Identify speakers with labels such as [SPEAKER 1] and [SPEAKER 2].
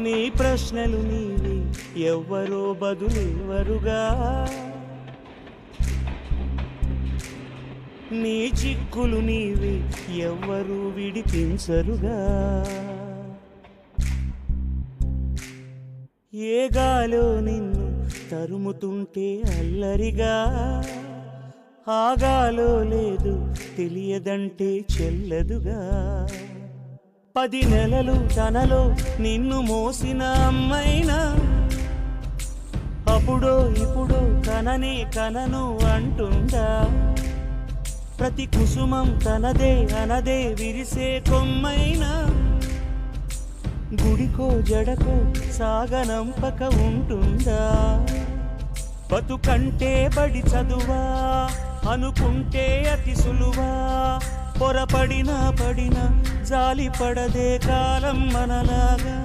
[SPEAKER 1] నీ ప్రశ్నలు నీవి ఎవ్వరో బదులెవరుగా, నీ చిక్కులు నీవి ఎవ్వరూ విడిపించరుగా. ఏ గాలో నిన్ను తరుముతుంటే అల్లరిగా, ఆగాలో లేదు తెలియదంటే చెల్లదుగా. 10 నెలలు తనలో నిన్ను మోసిన అమ్మైనా అప్పుడో ఇప్పుడో కననే కనను అంటుందా. ప్రతి కుసుమం తనదే అనదే విరిసే కొమ్మైనా గుడికో జడకో సాగనంపక ఉంటుందా. బతుకంటే బడి చదువా అనుకుంటే అతి సులువా, పొరపడినా పడినా జాలి పడదే కాలం మనలాగా.